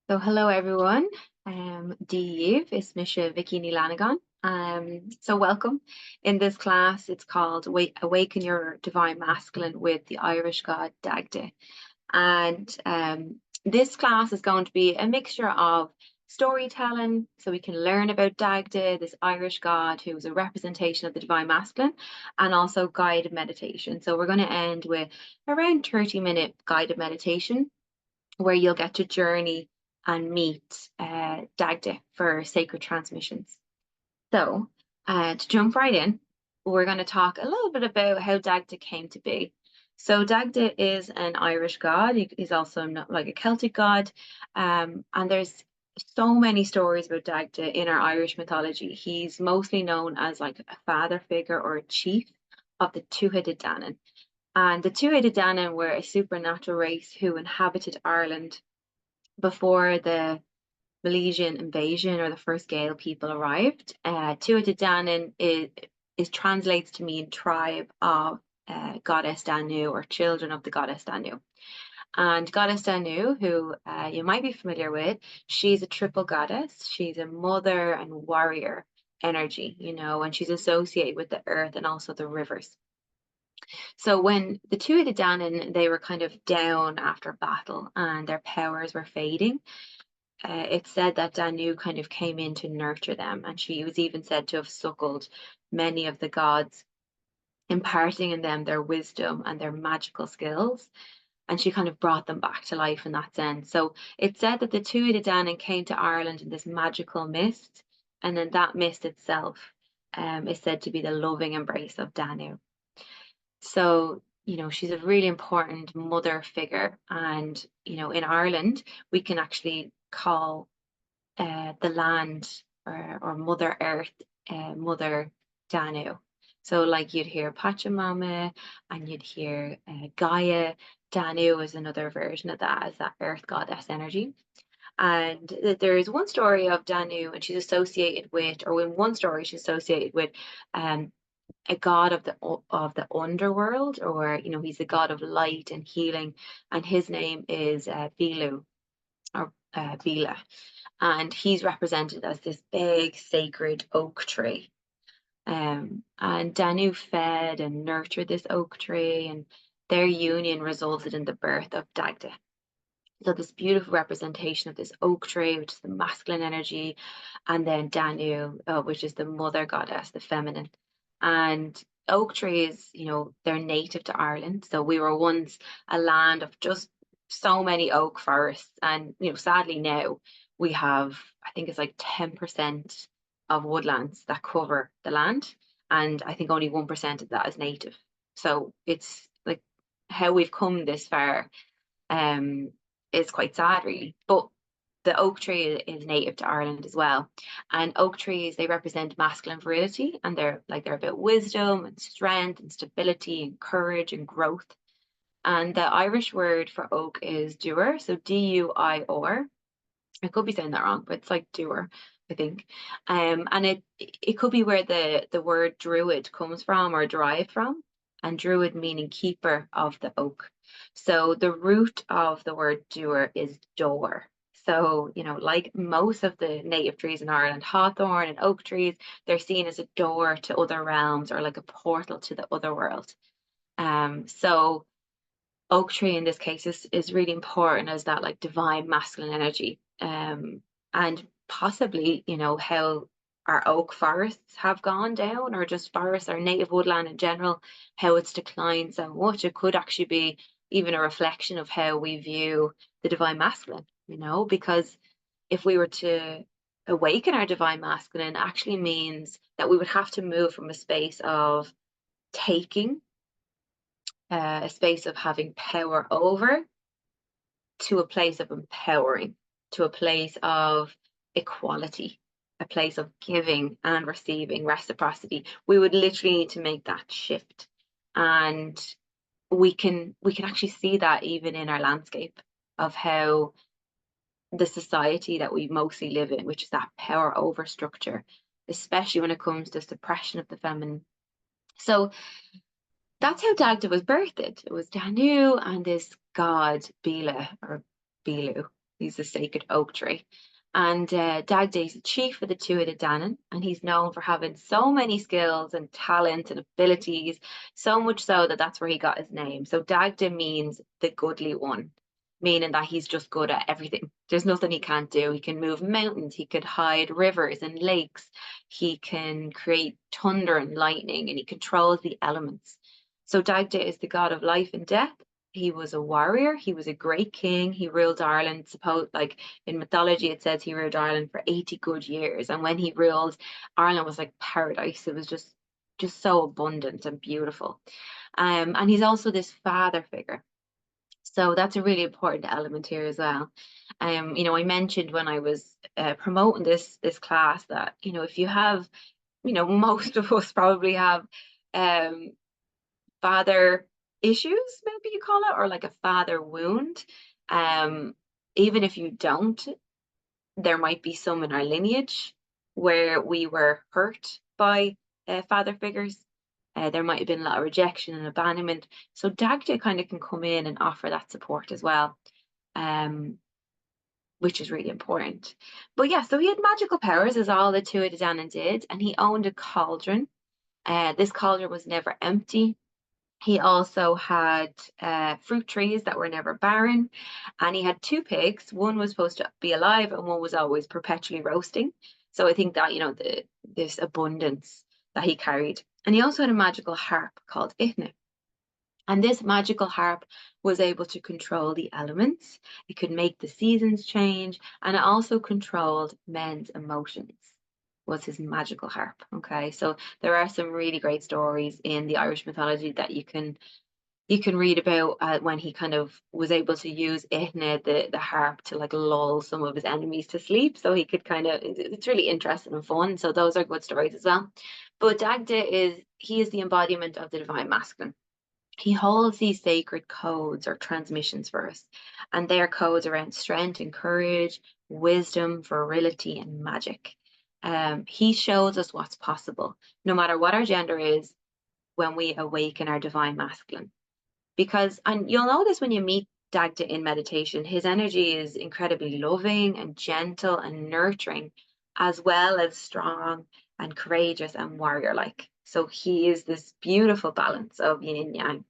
So hello everyone. Díomh is Misha Vicky ní Lanagan. So welcome. In this class, it's called Awaken Your Divine Masculine with the Irish god Dagda. And this class is going to be a mixture of storytelling, so we can learn about Dagda, this Irish god who is a representation of the divine masculine, and also guided meditation. So we're going to end with around 30-minute guided meditation where you'll get to journey and meet Dagda for sacred transmissions. So, to jump right in, we're going to talk a little bit about how Dagda came to be. So, Dagda is an Irish god. He's also not like a Celtic god. And there's so many stories about Dagda in our Irish mythology. He's mostly known as like a father figure or a chief of the two-headed Danann. And the two-headed Danann were a supernatural race who inhabited Ireland before the Milesian invasion or the first Gael people arrived. Tuatha Dé Danann is translates to mean tribe of goddess Danu or children of the goddess Danu. And goddess Danu, who you might be familiar with, she's a triple goddess. She's a mother and warrior energy, and she's associated with the earth and also the rivers. So when the two of the Danann, they were kind of down after battle and their powers were fading, it's said that Danu kind of came in to nurture them, and she was even said to have suckled many of the gods, imparting in them their wisdom and their magical skills. And she kind of brought them back to life in that sense. So it's said that the two of the Danann came to Ireland in this magical mist, and then that mist itself is said to be the loving embrace of Danu. So, she's a really important mother figure. And, in Ireland, we can actually call the land or Mother Earth, Mother Danu. So, like you'd hear Pachamama and you'd hear Gaia. Danu is another version of that as that earth goddess energy. And there is one story of Danu, and she's associated with, or in one story, she's associated with a god of the underworld, or he's the god of light and healing, and his name is Bilu or Bila, and he's represented as this big sacred oak tree. And Danu fed and nurtured this oak tree, and their union resulted in the birth of Dagda. So this beautiful representation of this oak tree, which is the masculine energy, and then Danu, which is the mother goddess, the feminine. And oak trees, they're native to Ireland. So we were once a land of just so many oak forests. And, sadly now we have, I think it's like 10% of woodlands that cover the land. And I think only 1% of that is native. So it's like how we've come this far is quite sad, really. But the oak tree is native to Ireland as well. And oak trees, they represent masculine virility, and they're about wisdom and strength and stability and courage and growth. And the Irish word for oak is duir, so Duir. I could be saying that wrong, but it's like doer, I think. And it could be where the word druid comes from or derived from, and druid meaning keeper of the oak. So the root of the word doer is door. So, like most of the native trees in Ireland, hawthorn and oak trees, they're seen as a door to other realms or like a portal to the other world. So oak tree in this case is really important as that like divine masculine energy. And possibly, how our oak forests have gone down, or just forests or native woodland in general, how it's declined so much. It could actually be even a reflection of how we view the divine masculine, because if we were to awaken our divine masculine, actually means that we would have to move from a space of taking, a space of having power over, to a place of empowering, to a place of equality, a place of giving and receiving reciprocity. We would literally need to make that shift. And we can actually see that even in our landscape of how the society that we mostly live in, which is that power over structure, especially when it comes to suppression of the feminine. So that's how Dagda was birthed. It was Danu and this god Bila or Bilu. He's the sacred oak tree. And Dagda is the chief of the Tuatha Dé Danann, and he's known for having so many skills and talent and abilities, so much so that that's where he got his name. So Dagda means the goodly one, meaning that he's just good at everything. There's nothing he can't do. He can move mountains, he could hide rivers and lakes, he can create thunder and lightning, and he controls the elements. So Dagda is the god of life and death. He was a warrior. He was a great king. He ruled Ireland. Suppose, like in mythology, it says he ruled Ireland for 80 good years. And when he ruled, Ireland was like paradise. It was just so abundant and beautiful. And he's also this father figure. So that's a really important element here as well. I mentioned when I was promoting this class that, if you have, most of us probably have um, father issues, maybe you call it, or like a father wound. Um, Even if you don't, there might be some in our lineage where we were hurt by father figures. There might have been a lot of rejection and abandonment. So Dagda kind of can come in and offer that support as well, which is really important. But yeah, so he had magical powers, as all the Tuatha Dé Danann did, and he owned a cauldron. This cauldron was never empty. He also had fruit trees that were never barren, and he had two pigs. One was supposed to be alive, and one was always perpetually roasting. So I think that this abundance that he carried, and he also had a magical harp called Ithne. And this magical harp was able to control the elements. It could make the seasons change, and it also controlled men's emotions. Was his magical harp. Okay, so there are some really great stories in the Irish mythology that you can read about when he kind of was able to use Ithne, the harp, to like lull some of his enemies to sleep. So he could it's really interesting and fun. So those are good stories as well. But Dagda is the embodiment of the divine masculine. He holds these sacred codes or transmissions for us, and they are codes around strength and courage, wisdom, virility, and magic. He shows us what's possible, no matter what our gender is, when we awaken our divine masculine. And you'll know this when you meet Dagda in meditation, his energy is incredibly loving and gentle and nurturing, as well as strong and courageous and warrior-like. So he is this beautiful balance of yin and yang.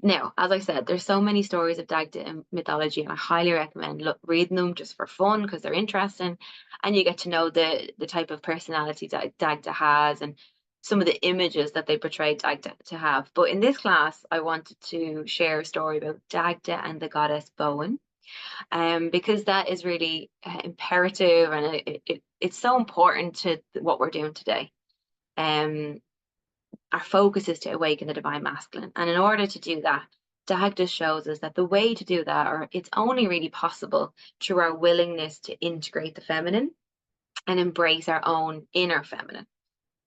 Now, as I said, there's so many stories of Dagda in mythology, and I highly recommend reading them just for fun because they're interesting, and you get to know the type of personality that Dagda has and some of the images that they portray Dagda to have. But in this class, I wanted to share a story about Dagda and the goddess Bowen, because that is really imperative, and it's so important to what we're doing today. Our focus is to awaken the divine masculine. And in order to do that, Dagda shows us that the way to do that, or it's only really possible through our willingness to integrate the feminine and embrace our own inner feminine.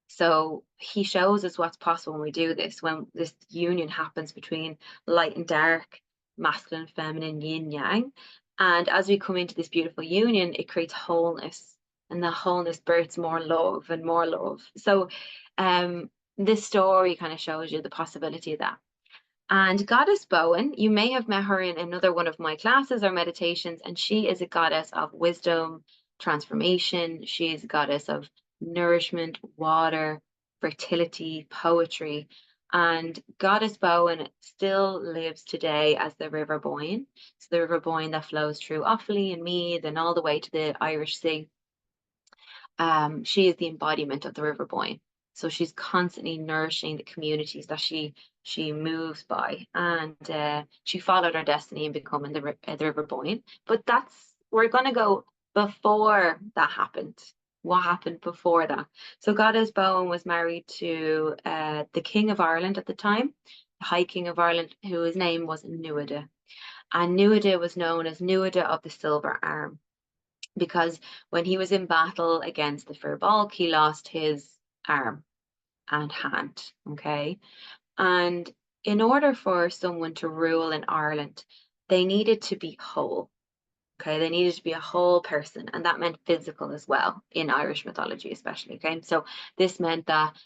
So he shows us what's possible when we do this, when this union happens between light and dark, masculine, feminine, yin, yang. And as we come into this beautiful union, it creates wholeness, and the wholeness births more love and more love. So this story kind of shows you the possibility of that. And Goddess Bowen, you may have met her in another one of my classes or meditations, and she is a goddess of wisdom, transformation. She is a goddess of nourishment, water, fertility, poetry. And Goddess Bowen still lives today as the River Boyne. It's the River Boyne that flows through Offaly and Meath and all the way to the Irish Sea. She is the embodiment of the River Boyne. So she's constantly nourishing the communities that she moves by, and she followed her destiny in becoming the River Boyne. But we're going to go before that happened. What happened before that? So Goddess Bowen was married to the King of Ireland at the time, the High King of Ireland, whose name was Nuada. And Nuada was known as Nuada of the Silver Arm, because when he was in battle against the Firbolg, he lost his arm and hand. Okay. And in order for someone to rule in Ireland, they needed to be whole. Okay, they needed to be a whole person, and that meant physical as well in Irish mythology, especially. Okay, so this meant that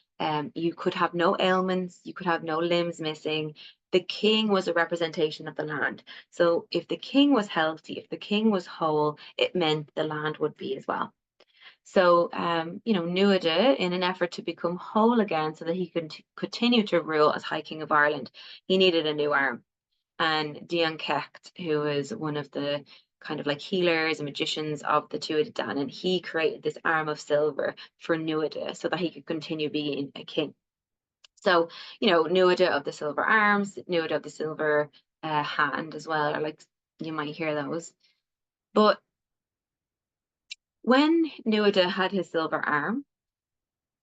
you could have no ailments, you could have no limbs missing. the king was a representation of the land. So if the king was healthy, if the king was whole, it meant the land would be as well. So, Nuada, in an effort to become whole again so that he could continue to rule as High King of Ireland, he needed a new arm. And Dion Kecht, who was one of the kind of like healers and magicians of the Tuatha De Danann, he created this arm of silver for Nuada so that he could continue being a king. So, Nuada of the silver arms, Nuada of the silver hand as well, or like you might hear those. But when Nuada had his silver arm,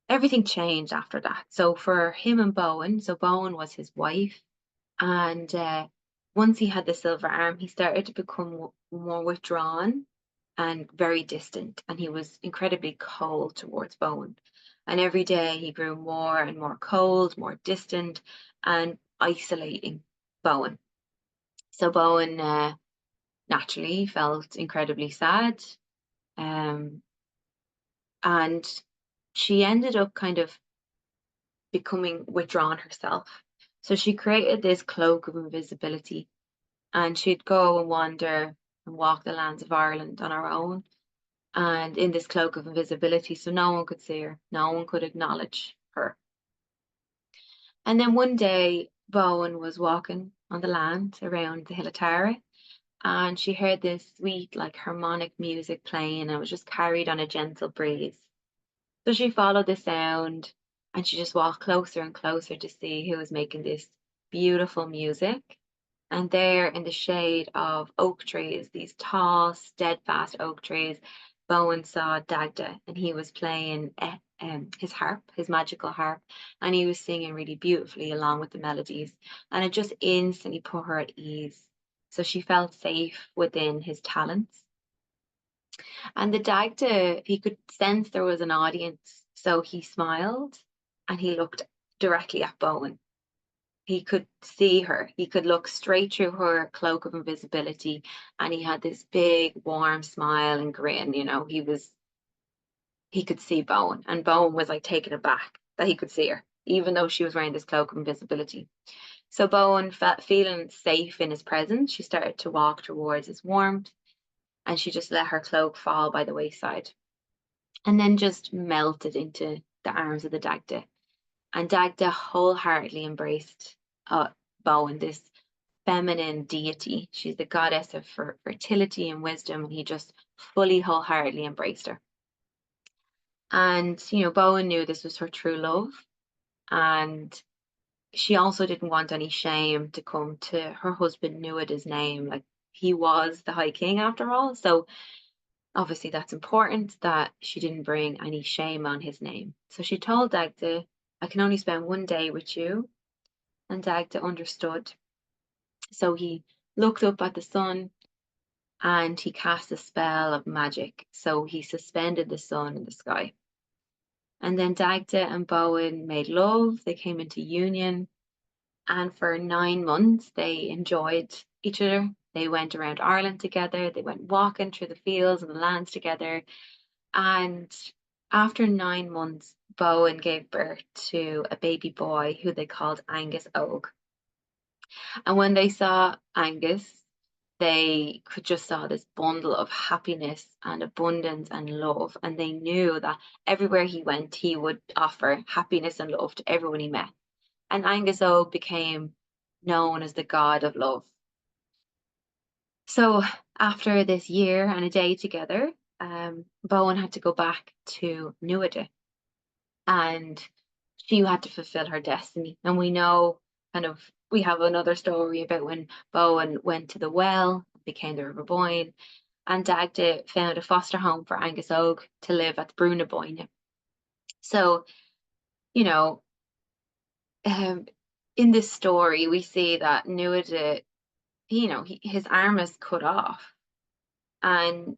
everything changed after that. So for him and Bowen, so Bowen was his wife, and once he had the silver arm, he started to become more withdrawn and very distant, and he was incredibly cold towards Bowen. And every day he grew more and more cold, more distant, and isolating Bowen. So Bowen naturally felt incredibly sad, um, and she ended up kind of becoming withdrawn herself. So she created this cloak of invisibility, and she'd go and wander and walk the lands of Ireland on her own, and in this cloak of invisibility, so no one could see her, no one could acknowledge her. And then one day, Bowen was walking on the land around the Hill of Tara, and she heard this sweet, like harmonic music playing, and it was just carried on a gentle breeze. So she followed the sound, and she just walked closer and closer to see who was making this beautiful music. And there in the shade of oak trees, these tall, steadfast oak trees, Bowen saw Dagda, and he was playing his harp, his magical harp, and he was singing really beautifully along with the melodies. And it just instantly put her at ease. So she felt safe within his talents. And the Dagda, he could sense there was an audience, so he smiled and he looked directly at Bowen. He could see her. He could look straight through her cloak of invisibility, and he had this big, warm smile and grin. He could see Bowen, and Bowen was like taken aback that he could see her, even though she was wearing this cloak of invisibility. So Bowen felt feeling safe in his presence. She started to walk towards his warmth, and she just let her cloak fall by the wayside, and then just melted into the arms of the Dagda. And Dagda wholeheartedly embraced Bowen, this feminine deity. She's the goddess of fertility and wisdom, and he just fully, wholeheartedly embraced her. And, Bowen knew this was her true love. And she also didn't want any shame to come to her husband, Nuada's name. Like, he was the High King after all. So obviously that's important that she didn't bring any shame on his name. So she told Dagda, I can only spend one day with you. And Dagda understood. So he looked up at the sun and he cast a spell of magic. So he suspended the sun in the sky. And then Dagda and Bowen made love. They came into union. And for 9 months, they enjoyed each other. They went around Ireland together. They went walking through the fields and the lands together. And after 9 months, Bowen gave birth to a baby boy who they called Angus Og. And when they saw Angus, they could just saw this bundle of happiness and abundance and love. And they knew that everywhere he went, he would offer happiness and love to everyone he met. And Angus O became known as the god of love. So after this year and a day together, Bowen had to go back to Nuada, and she had to fulfill her destiny. And we know we have another story about when Bowen went to the well, became the River Boyne, and Dagda found a foster home for Angus Og to live at Bruna Boyne. So, you know, in this story, we see that Nuada, his arm is cut off, and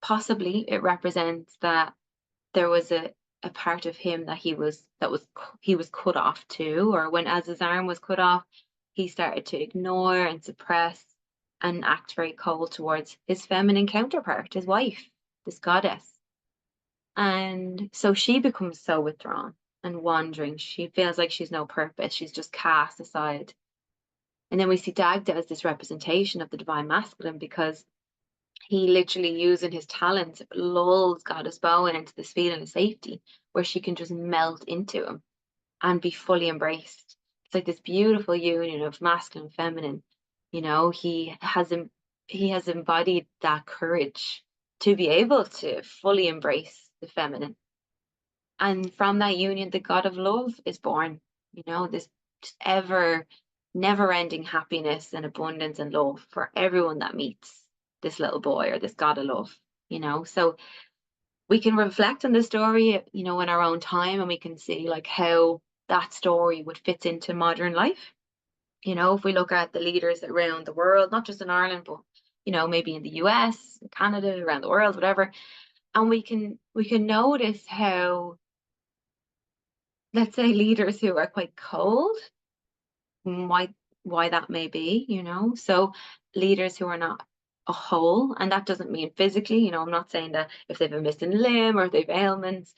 possibly it represents that there was a part of him that he was cut off too, or when as his arm was cut off, he started to ignore and suppress and act very cold towards his feminine counterpart, his wife, this goddess. And so she becomes so withdrawn and wandering. She feels like she's no purpose. She's just cast aside. And then we see Dagda as this representation of the divine masculine, because he literally, using his talents, lulls Goddess Bowen into this feeling of safety where she can just melt into him and be fully embraced. It's like this beautiful union of masculine and feminine. He has embodied that courage to be able to fully embrace the feminine. And from that union, the God of love is born, this just ever never ending happiness and abundance and love for everyone that meets this little boy or this God of love. So we can reflect on the story, in our own time, and we can see like how that story would fit into modern life. If we look at the leaders around the world, not just in Ireland, but maybe in the US, Canada, around the world, whatever, and we can notice how, let's say, leaders who are quite cold, why why that may be. So leaders who are not a whole, and that doesn't mean physically, I'm not saying that if they've a missing limb or if they've ailments,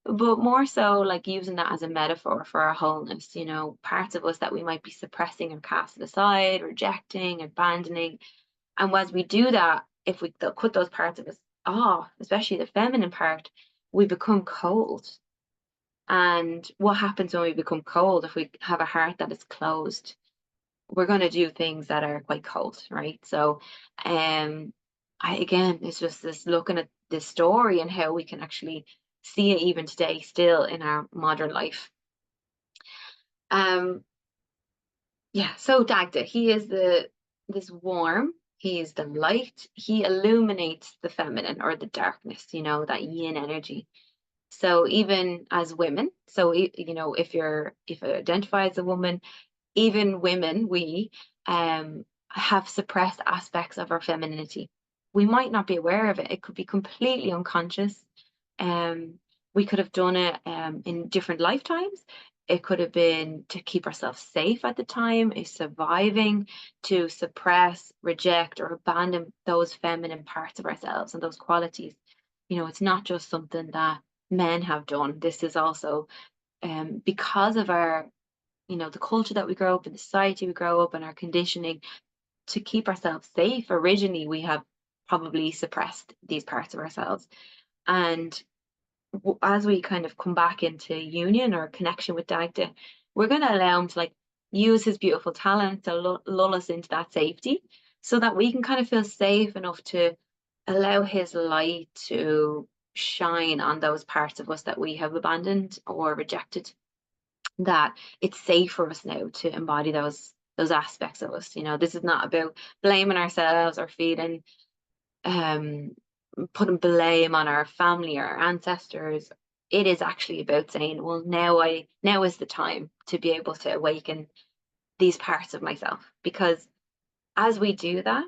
but more so like using that as a metaphor for our wholeness, parts of us that we might be suppressing and casting aside, rejecting, abandoning. And as we do that, if we cut those parts of us off, especially the feminine part, we become cold. And what happens when we become cold? If we have a heart that is closed, we're going to do things that are quite cold, right? So, again, it's just this looking at this story and how we can actually see it even today, still in our modern life. Yeah. So Dagda, he is this warm. He is the light. He illuminates the feminine or the darkness. That yin energy. So even as women, so if you identify as a woman, even women, we have suppressed aspects of our femininity. We might not be aware of it. It could be completely unconscious. Um, we could have done it in different lifetimes. It could have been to keep ourselves safe at the time, is surviving, to suppress, reject, or abandon those feminine parts of ourselves and those qualities. It's not just something that men have done. This is also because of our the culture that we grow up in, the society we grow up in, our conditioning to keep ourselves safe. Originally, we have probably suppressed these parts of ourselves. And as we kind of come back into union or connection with Dagda, we're going to allow him to like use his beautiful talent to lull us into that safety so that we can kind of feel safe enough to allow his light to shine on those parts of us that we have abandoned or rejected, that it's safe for us now to embody those aspects of us. This is not about blaming ourselves or feeling um putting blame on our family or our ancestors. It is actually about saying, well, now is the time to be able to awaken these parts of myself, because as we do that,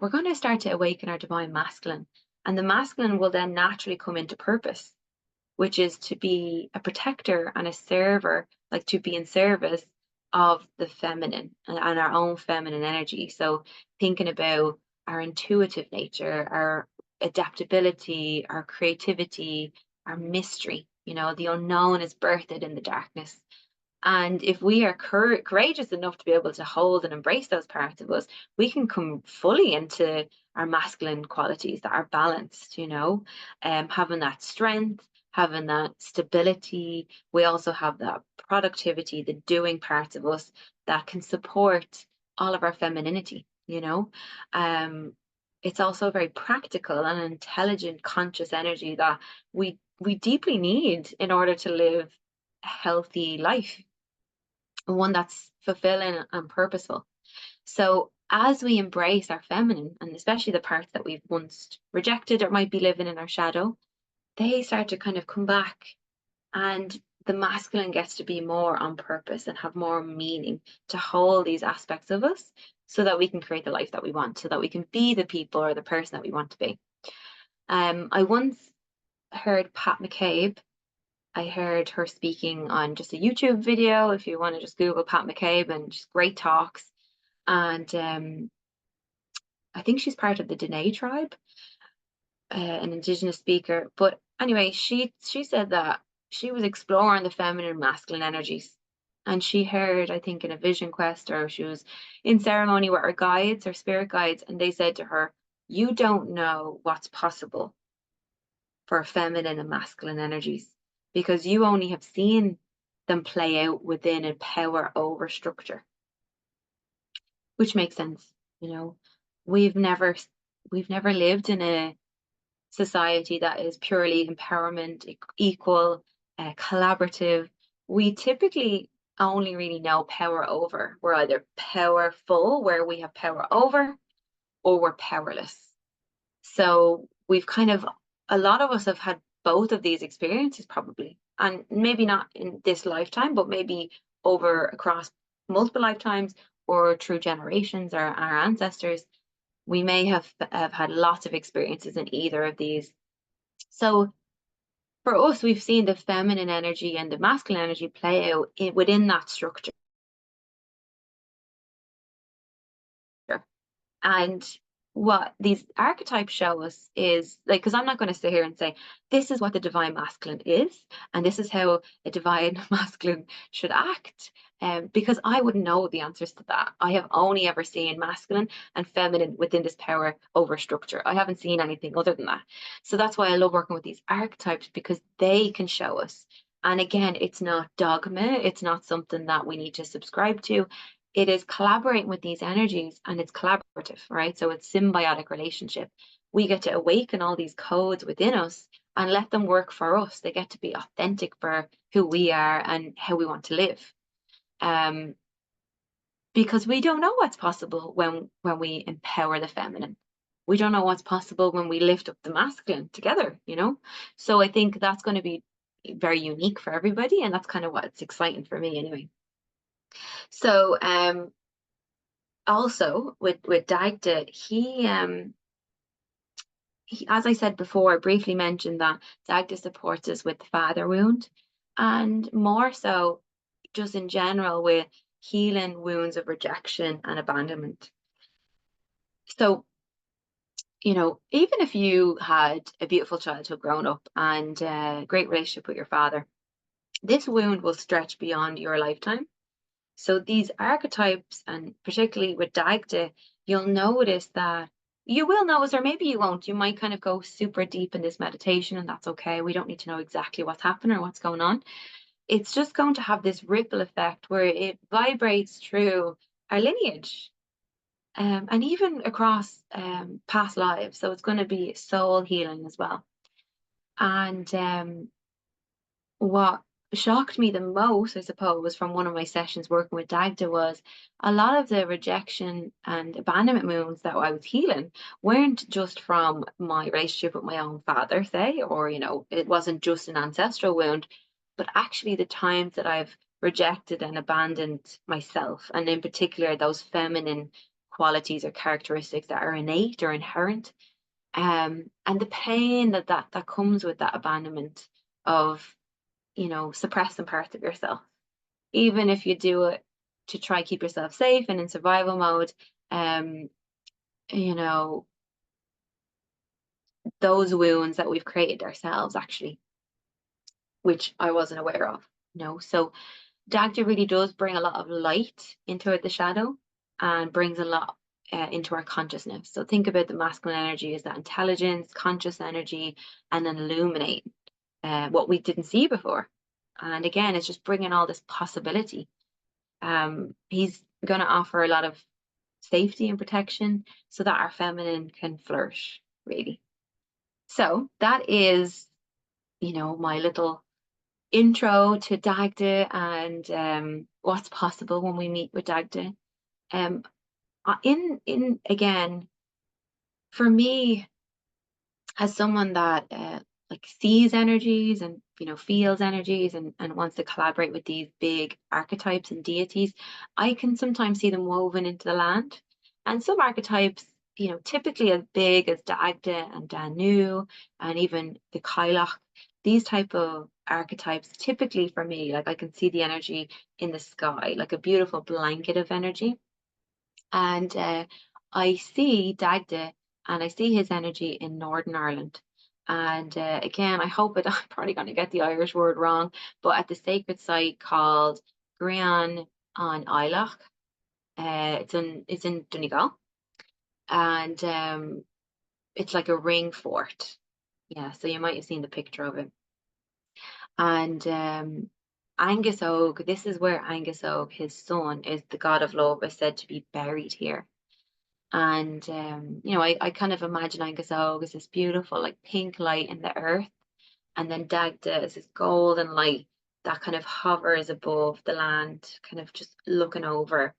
we're going to start to awaken our divine masculine, and the masculine will then naturally come into purpose, which is to be a protector and a server, like to be in service of the feminine and our own feminine energy. So thinking about our intuitive nature, our adaptability, our creativity, our mystery, the unknown is birthed in the darkness. And if we are courageous enough to be able to hold and embrace those parts of us, we can come fully into our masculine qualities that are balanced, having that strength, having that stability. We also have that productivity, the doing parts of us that can support all of our femininity. It's also very practical and intelligent, conscious energy that we deeply need in order to live a healthy life, one that's fulfilling and purposeful. So as we embrace our feminine, and especially the parts that we've once rejected or might be living in our shadow, they start to kind of come back, and the masculine gets to be more on purpose and have more meaning to hold these aspects of us so that we can create the life that we want, so that we can be the people or the person that we want to be. I once heard Pat McCabe. I heard her speaking on just a YouTube video. If you want to just Google Pat McCabe, and just great talks. And I think she's part of the Dene tribe, an indigenous speaker. But anyway, she said that she was exploring the feminine and masculine energies, And she heard, I think, in a vision quest, or she was in ceremony with her guides or spirit guides, and they said to her, "You don't know what's possible for feminine and masculine energies because you only have seen them play out within a power over structure," which makes sense. You know, we've never we've never lived in a society that is purely empowerment, equal, collaborative. We typically only really know power over. We're either powerful, where we have power over, or we're powerless. So we've kind of, a lot of us have had both of these experiences probably, and maybe not in this lifetime, but maybe over across multiple lifetimes or through generations or our ancestors. We may have had lots of experiences in either of these. So for us, we've seen the feminine energy and the masculine energy play out within that structure. And what these archetypes show us is like, because I'm not going to sit here and say, this is what the divine masculine is, and this is how a divine masculine should act. Because I wouldn't know the answers to that. I have only ever seen masculine and feminine within this power over structure. I haven't seen anything other than that. So that's why I love working with these archetypes, because they can show us. And again, it's not dogma, it's not something that we need to subscribe to. It is collaborating with these energies, and it's collaborative, right? So it's symbiotic relationship. We get to awaken all these codes within us and let them work for us. They get to be authentic for who we are and how we want to live. Um, because we don't know what's possible when we empower the feminine. We don't know what's possible when we lift up the masculine together, you know? So I think that's going to be very unique for everybody, and that's kind of what's exciting for me anyway. So also with Dagda, he, as I said before, I briefly mentioned that Dagda supports us with the father wound, and more so just in general with healing wounds of rejection and abandonment. So, you know, even if you had a beautiful childhood growing up and a great relationship with your father, this wound will stretch beyond your lifetime. So these archetypes, and particularly with Dagda, you'll notice that you will notice, or maybe you won't. You might kind of go super deep in this meditation, and that's okay. We don't need to know exactly what's happening or what's going on. It's just going to have this ripple effect where it vibrates through our lineage, and even across past lives. So it's going to be soul healing as well. And what shocked me the most, I suppose, from one of my sessions working with Dagda was a lot of the rejection and abandonment wounds that I was healing weren't just from my relationship with my own father, say, or, you know, it wasn't just an ancestral wound, but actually the times that I've rejected and abandoned myself, and in particular, those feminine qualities or characteristics that are innate or inherent. And the pain that comes with that abandonment of, you know, suppressing parts of yourself, even if you do it to try keep yourself safe and in survival mode. um you know, those wounds that we've created ourselves, actually, which I wasn't aware of, you know. So Dagda really does bring a lot of light into the shadow, and brings a lot into our consciousness. So think about the masculine energy as that intelligence, conscious energy, and then illuminate what we didn't see before. And again, it's just bringing all this possibility. He's going to offer a lot of safety and protection so that our feminine can flourish, really. So that is, you know, my little intro to Dagda and what's possible when we meet with Dagda. Um, in again, for me, as someone that like sees energies and, you know, feels energies and wants to collaborate with these big archetypes and deities, I can sometimes see them woven into the land. And some archetypes, you know, typically as big as Dagda and Danu and even the Kailach, these type of archetypes, typically for me, like I can see the energy in the sky, like a beautiful blanket of energy. And I see Dagda and I see his energy in Northern Ireland. And again, I hope it, I'm probably going to get the Irish word wrong, but at the sacred site called Grian on Isleach. It's in Donegal, and it's like a ring fort. Yeah, so you might have seen the picture of it. And Angus Og, this is where Angus Og, his son, is the god of love, is said to be buried here. And I kind of imagine Angus Og as this beautiful, like pink light in the earth, and then Dagda is this golden light that kind of hovers above the land, kind of just looking over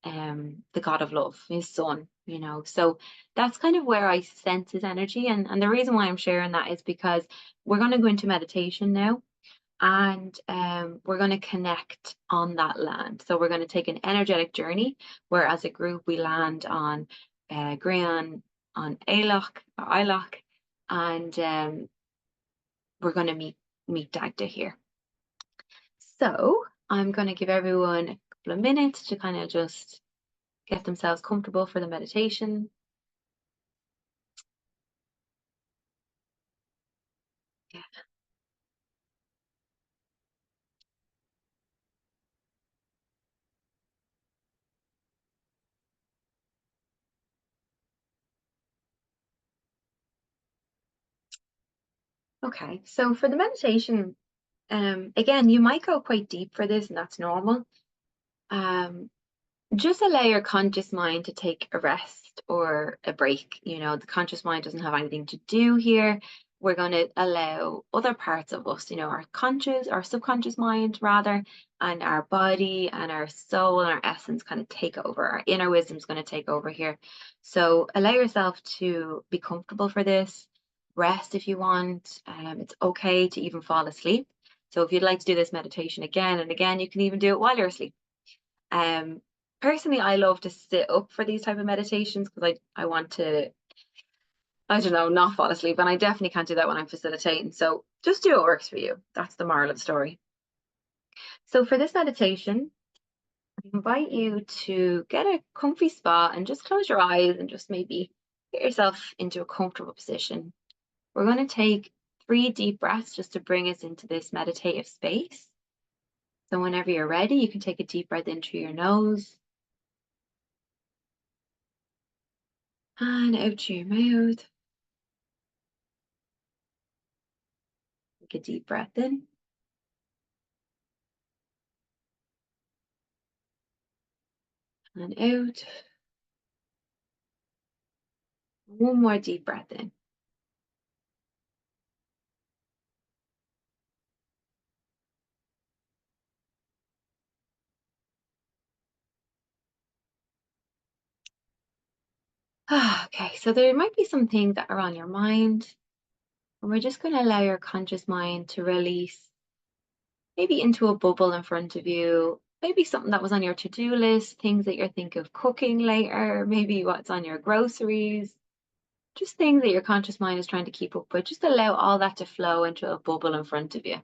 the god of love, his son. So that's kind of where I sense his energy. And the reason why I'm sharing that is because we're going to go into meditation now, and we're going to connect on that land. So we're going to take an energetic journey where as a group we land on Grian, on Aileach, and we're going to meet Dagda here. So I'm going to give everyone a couple of minutes to kind of just get themselves comfortable for the meditation. Yeah. Okay, so for the meditation, again, you might go quite deep for this, and that's normal. Um, just allow your conscious mind to take a rest or a break. The conscious mind doesn't have anything to do here. We're going to allow other parts of us, our subconscious mind rather, and our body and our soul and our essence kind of take over. Our inner wisdom is going to take over here. So allow yourself to be comfortable for this. Rest if you want. It's okay to even fall asleep. So if you'd like to do this meditation again and again, you can even do it while you're asleep. Um, Personally, I love to sit up for these type of meditations because I want to, I don't know, not fall asleep. And I definitely can't do that when I'm facilitating. So just do what works for you. That's the moral of the story. So for this meditation, I invite you to get a comfy spot and just close your eyes and just maybe get yourself into a comfortable position. We're going to take 3 deep breaths just to bring us into this meditative space. So whenever you're ready, you can take a deep breath in through your nose and out through your mouth. Take a deep breath in and out. One more deep breath in. Okay, so there might be some things that are on your mind, and we're just going to allow your conscious mind to release maybe into a bubble in front of you, maybe something that was on your to-do list, things that you're thinking of cooking later, maybe what's on your groceries, just things that your conscious mind is trying to keep up with. Just allow all that to flow into a bubble in front of you.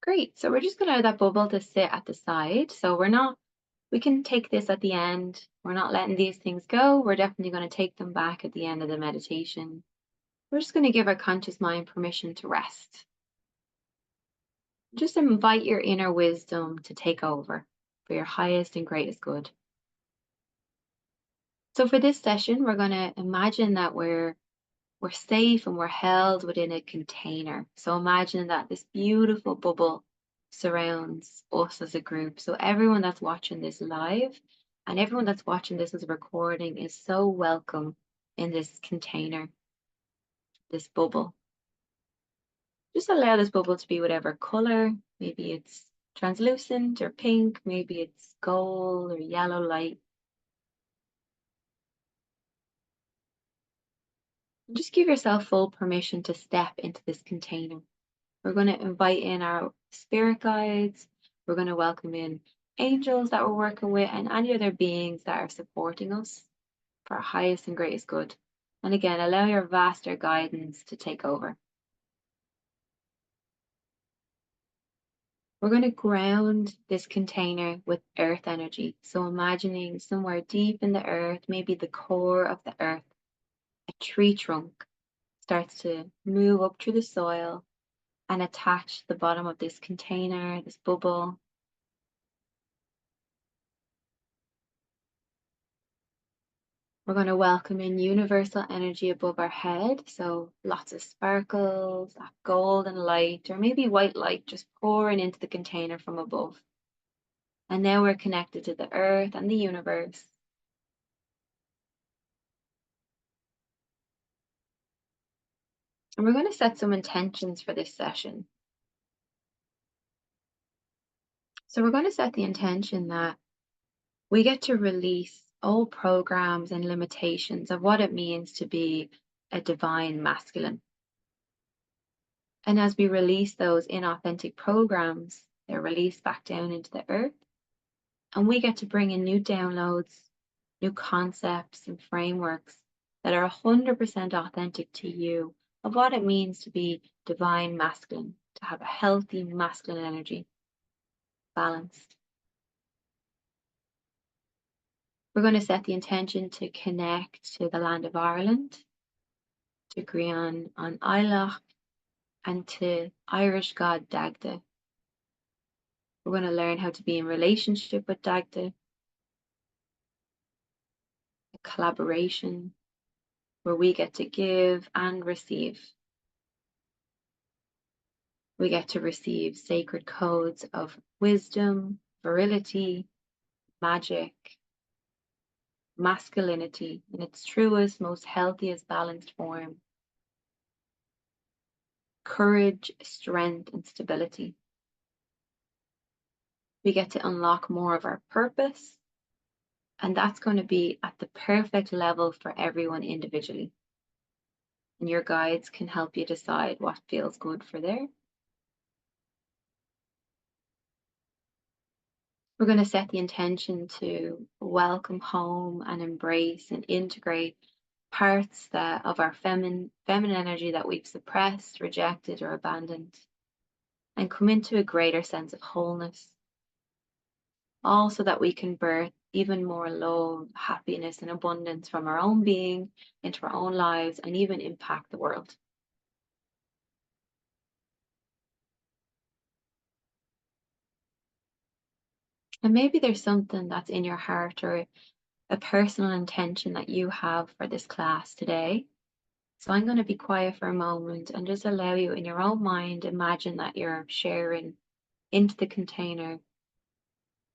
Great. So we're just going to allow that bubble to sit at the side. So we can take this at the end. We're not letting these things go. We're definitely going to take them back at the end of the meditation. We're just going to give our conscious mind permission to rest. Just invite your inner wisdom to take over for your highest and greatest good. So for this session, we're going to imagine that we're safe and we're held within a container. So imagine that this beautiful bubble surrounds us as a group. So everyone that's watching this live and everyone that's watching this as a recording is so welcome in this container, this bubble. Just allow this bubble to be whatever color. Maybe it's translucent or pink, maybe it's gold or yellow light. And just give yourself full permission to step into this container. We're going to invite in our spirit guides. We're going to welcome in angels that we're working with and any other beings that are supporting us for our highest and greatest good. And again, allow your vaster guidance to take over. We're going to ground this container with earth energy. So imagining somewhere deep in the earth, maybe the core of the earth, a tree trunk starts to move up through the soil and attach to the bottom of this container, this bubble. We're going to welcome in universal energy above our head. So lots of sparkles, that golden light, or maybe white light just pouring into the container from above. And now we're connected to the earth and the universe. And we're going to set some intentions for this session. So we're going to set the intention that we get to release old programs and limitations of what it means to be a divine masculine. And as we release those inauthentic programs, they're released back down into the earth. And we get to bring in new downloads, new concepts and frameworks that are 100% authentic to you of what it means to be divine masculine, to have a healthy masculine energy, balanced. We're going to set the intention to connect to the land of Ireland, to Grian on Islach, and to Irish God Dagda. We're going to learn how to be in relationship with Dagda, a collaboration where we get to give and receive. We get to receive sacred codes of wisdom, virility, magic, masculinity in its truest, most healthiest, balanced form. Courage, strength, and stability. We get to unlock more of our purpose, and that's going to be at the perfect level for everyone individually. And your guides can help you decide what feels good for there. We're going to set the intention to welcome home and embrace and integrate parts of our feminine energy that we've suppressed, rejected, or abandoned, and come into a greater sense of wholeness. All so that we can birth even more love, happiness, and abundance from our own being into our own lives and even impact the world. And maybe there's something that's in your heart or a personal intention that you have for this class today. So I'm going to be quiet for a moment and just allow you in your own mind, imagine that you're sharing into the container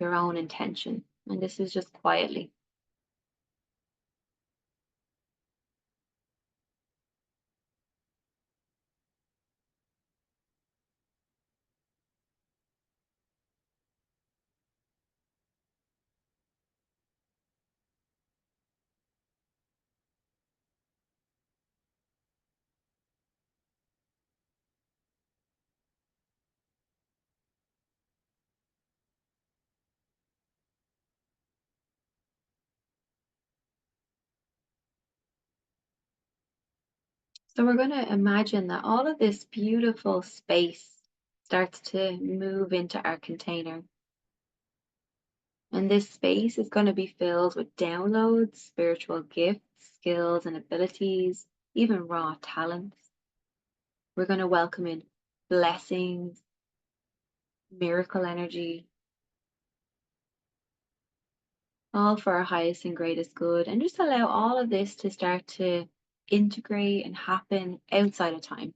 your own intention. And this is just quietly. So we're going to imagine that all of this beautiful space starts to move into our container. And this space is going to be filled with downloads, spiritual gifts, skills and abilities, even raw talents. We're going to welcome in blessings, miracle energy, all for our highest and greatest good. And just allow all of this to start to integrate and happen outside of time.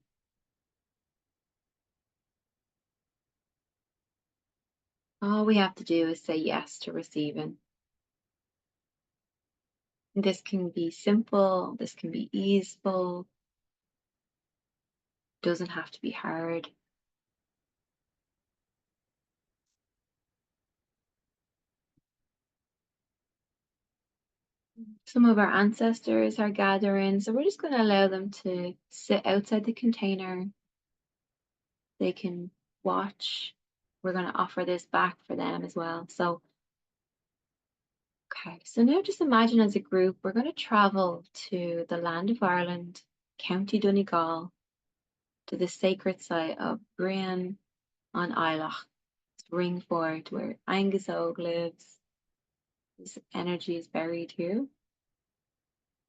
All we have to do is say yes to receiving. This can be simple, this can be easeful, doesn't have to be hard. Some of our ancestors are gathering, so we're just going to allow them to sit outside the container. They can watch. We're going to offer this back for them as well. So, okay, so now just imagine as a group, we're going to travel to the land of Ireland, County Donegal, to the sacred site of Grian on Islach, Ringford, where Angus Og lives. His energy is buried here.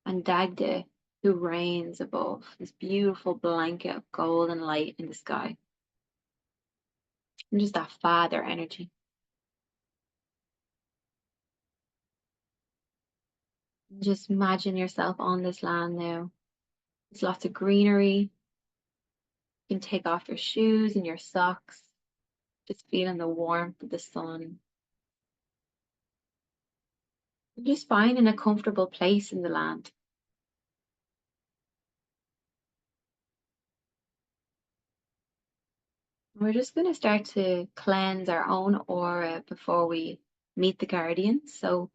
And Dagda who reigns above, this beautiful blanket of golden light in the sky. And just that father energy. Just imagine yourself on this land now. There's lots of greenery. You can take off your shoes and your socks, just feeling the warmth of the sun. And just finding a comfortable place in the land. We're just going to start to cleanse our own aura before we meet the guardians. So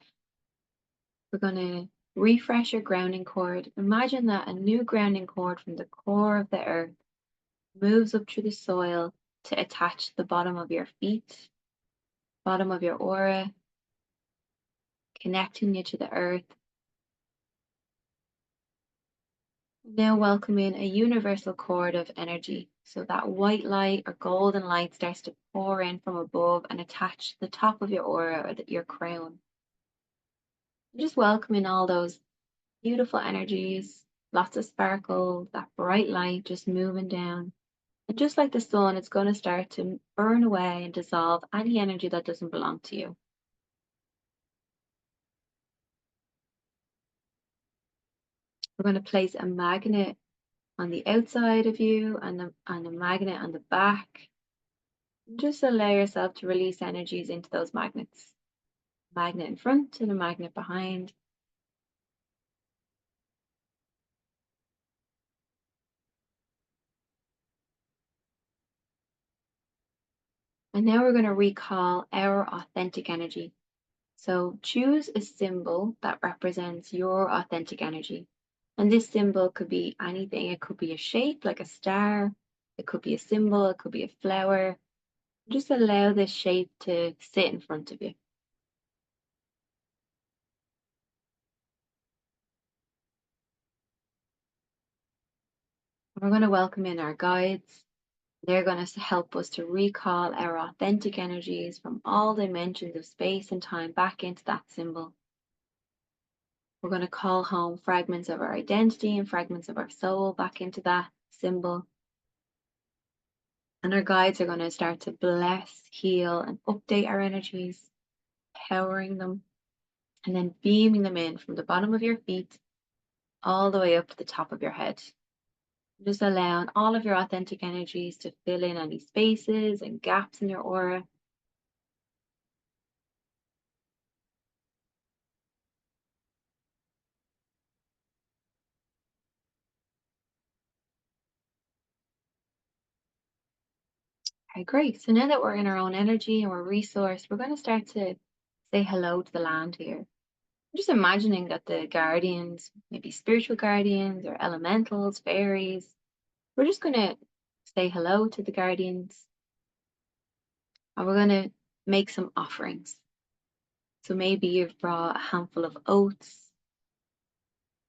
we're going to refresh your grounding cord. Imagine that a new grounding cord from the core of the earth moves up through the soil to attach the bottom of your feet, bottom of your aura, connecting you to the earth. Now welcoming a universal cord of energy. So that white light or golden light starts to pour in from above and attach the top of your aura or your crown. Just welcoming all those beautiful energies, lots of sparkle, that bright light just moving down. And just like the sun, it's going to start to burn away and dissolve any energy that doesn't belong to you. We're going to place a magnet on the outside of you and a magnet on the back. Just allow yourself to release energies into those magnets. Magnet in front and a magnet behind. And now we're going to recall our authentic energy. So choose a symbol that represents your authentic energy. And this symbol could be anything. It could be a shape like a star. It could be a symbol. It could be a flower. Just allow this shape to sit in front of you. We're going to welcome in our guides. They're going to help us to recall our authentic energies from all dimensions of space and time back into that symbol. We're going to call home fragments of our identity and fragments of our soul back into that symbol. And our guides are going to start to bless, heal, and update our energies, powering them, and then beaming them in from the bottom of your feet all the way up to the top of your head. Just allowing all of your authentic energies to fill in any spaces and gaps in your aura. Okay, great. So now that we're in our own energy and we're resourced, we're going to start to say hello to the land here. Just imagining that the guardians, maybe spiritual guardians or elementals, fairies, we're just going to say hello to the guardians and we're going to make some offerings. So maybe you've brought a handful of oats,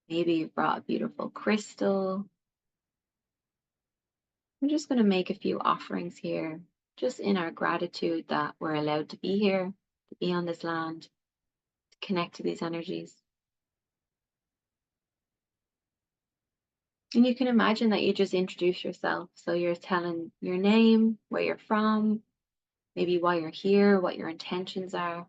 maybe you've brought a beautiful crystal. I'm just going to make a few offerings here, just in our gratitude that we're allowed to be here, to be on this land, to connect to these energies. And you can imagine that you just introduce yourself. So you're telling your name, where you're from, maybe why you're here, what your intentions are.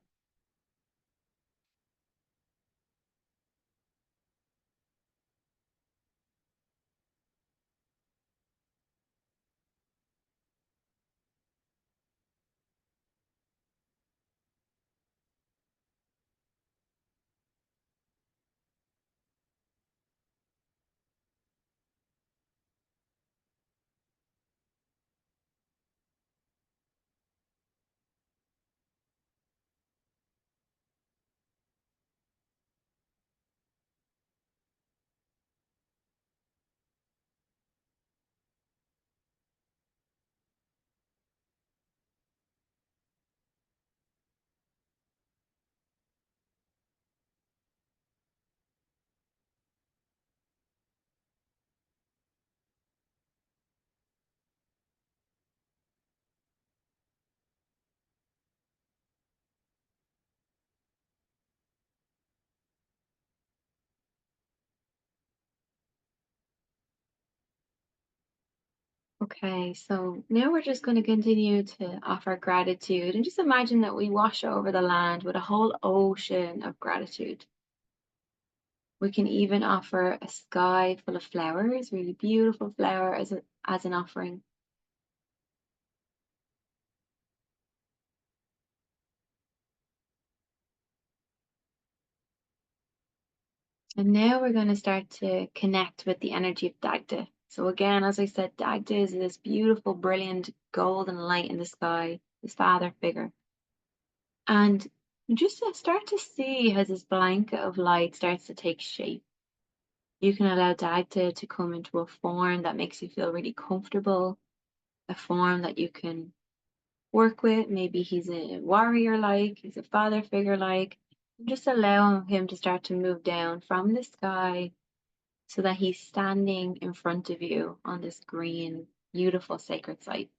Okay, so now we're just going to continue to offer gratitude and just imagine that we wash over the land with a whole ocean of gratitude. We can even offer a sky full of flowers, really beautiful flower as an offering. And now we're going to start to connect with the energy of Dagda. So again, as I said, Dagda is this beautiful, brilliant golden light in the sky, this father figure. And just to start to see as this blanket of light starts to take shape. You can allow Dagda to come into a form that makes you feel really comfortable, a form that you can work with. Maybe he's a warrior like, he's a father figure like. Just allow him to start to move down from the sky so that he's standing in front of you on this green, beautiful sacred site.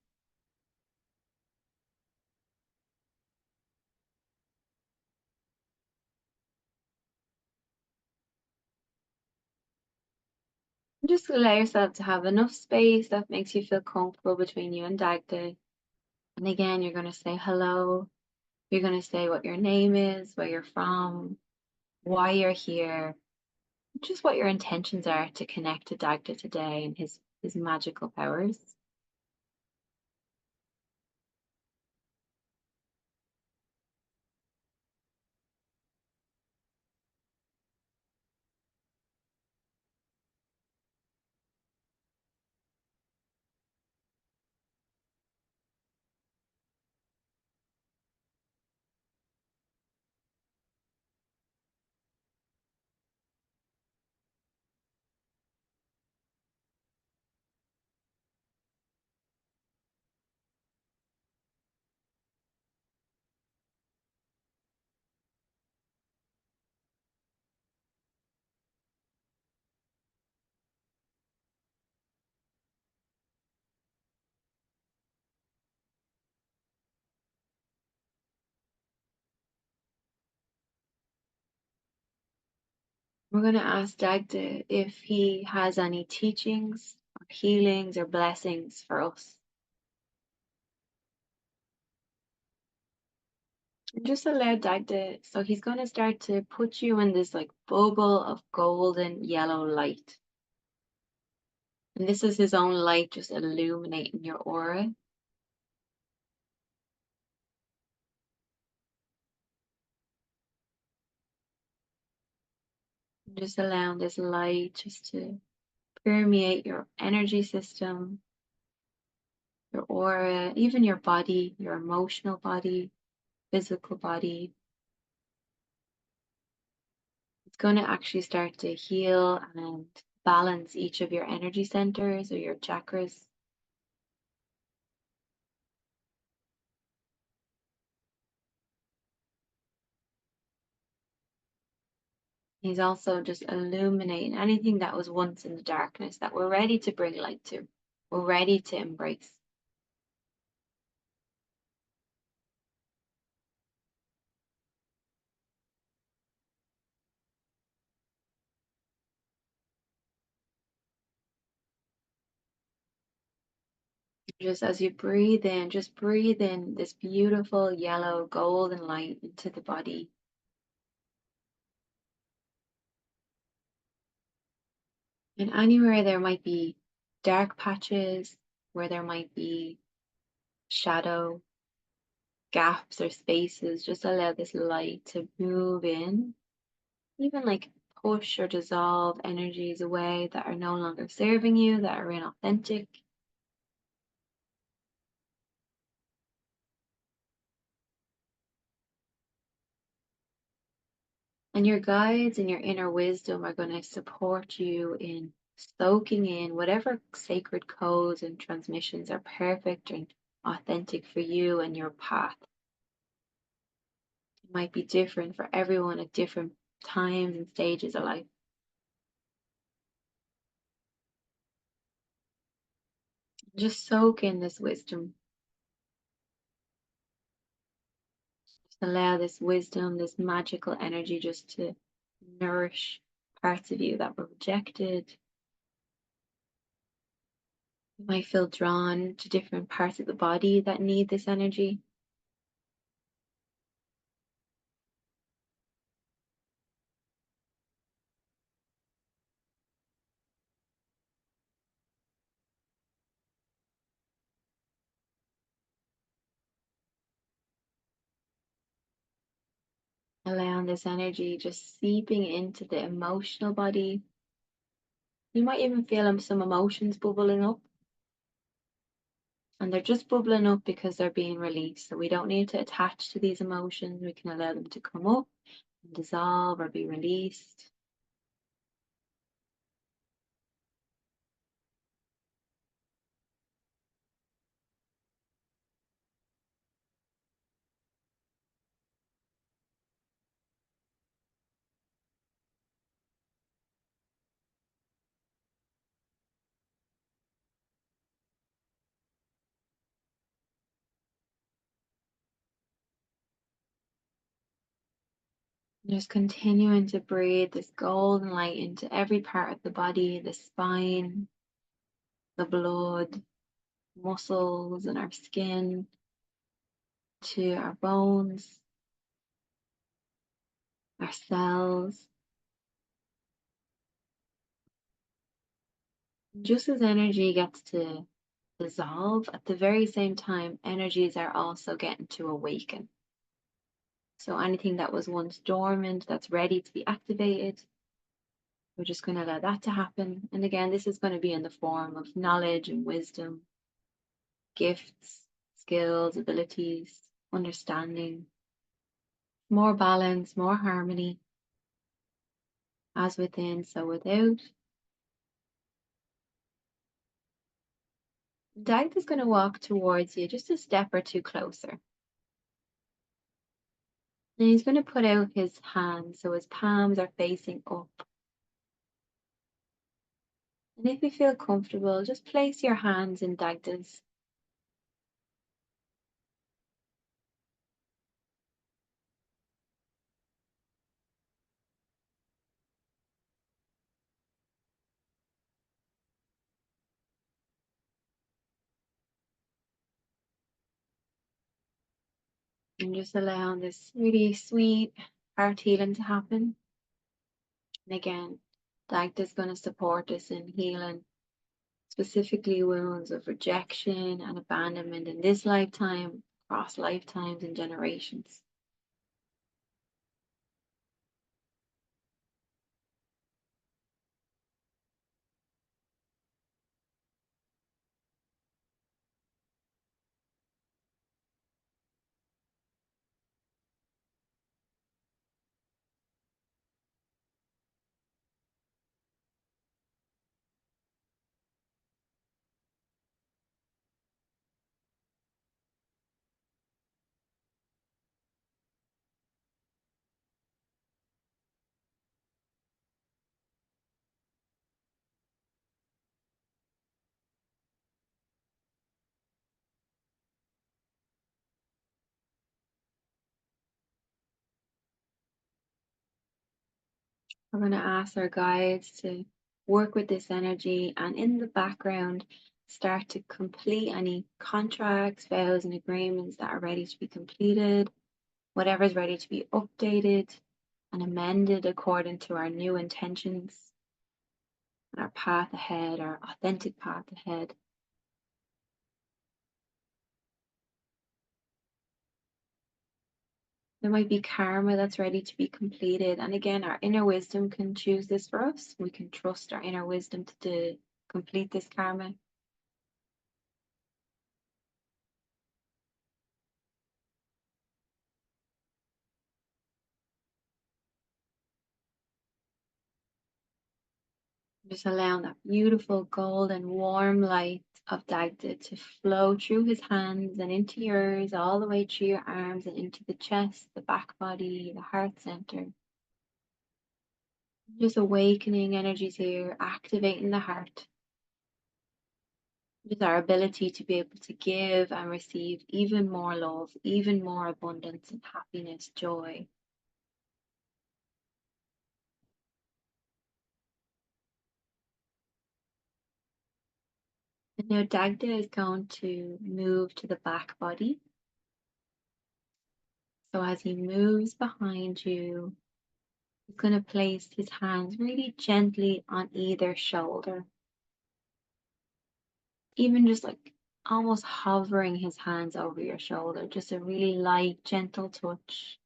Just allow yourself to have enough space that makes you feel comfortable between you and Dagda. And again, you're going to say hello. You're going to say what your name is, where you're from, why you're here, just what your intentions are to connect to Dagda today and his magical powers. We're going to ask Dagda if he has any teachings or healings or blessings for us. And just allow Dagda, so he's going to start to put you in this like bubble of golden yellow light. And this is his own light just illuminating your aura. Just allowing this light just to permeate your energy system, your aura, even your body, your emotional body, physical body. It's going to actually start to heal and balance each of your energy centers or your chakras. He's also just illuminating anything that was once in the darkness that we're ready to bring light to. We're ready to embrace. Just as you breathe in, just breathe in this beautiful yellow golden light into the body. And anywhere there might be dark patches, where there might be shadow, gaps or spaces, just allow this light to move in, even like push or dissolve energies away that are no longer serving you, that are inauthentic. And your guides and your inner wisdom are going to support you in soaking in whatever sacred codes and transmissions are perfect and authentic for you and your path. It might be different for everyone at different times and stages of life. Just soak in this wisdom. Just allow this wisdom, this magical energy just to nourish parts of you that were rejected, You might feel drawn to different parts of the body that need this energy. Allowing this energy just seeping into the emotional body. You might even feel some emotions bubbling up, and they're just bubbling up because they're being released. So we don't need to attach to these emotions. We can allow them to come up and dissolve or be released. Just continuing to breathe this golden light into every part of the body, the spine, the blood, muscles, and our skin, to our bones, our cells. Just as energy gets to dissolve, at the very same time, energies are also getting to awaken. So anything that was once dormant, that's ready to be activated, we're just going to allow that to happen. And again, this is going to be in the form of knowledge and wisdom, gifts, skills, abilities, understanding, more balance, more harmony, as within, so without. Dagda is going to walk towards you just a step or two closer. And he's going to put out his hands so his palms are facing up. And if you feel comfortable, just place your hands in Dagda's. And just allowing this really sweet heart healing to happen. And again, Dagda's going to support us in healing specifically wounds of rejection and abandonment in this lifetime, across lifetimes and generations. We're going to ask our guides to work with this energy and in the background start to complete any contracts, vows, and agreements that are ready to be completed, whatever is ready to be updated and amended according to our new intentions and our path ahead, our authentic path ahead. There might be karma that's ready to be completed. And again, our inner wisdom can choose this for us. We can trust our inner wisdom to complete this karma. Just allowing that beautiful golden warm light of Dagda to flow through his hands and into yours, all the way through your arms and into the chest, the back body, the heart center. Just awakening energies here, activating the heart. Just our ability to be able to give and receive even more love, even more abundance and happiness, joy. Now Dagda is going to move to the back body. So as he moves behind you, he's going to place his hands really gently on either shoulder. Even just like almost hovering his hands over your shoulder, just a really light, gentle touch.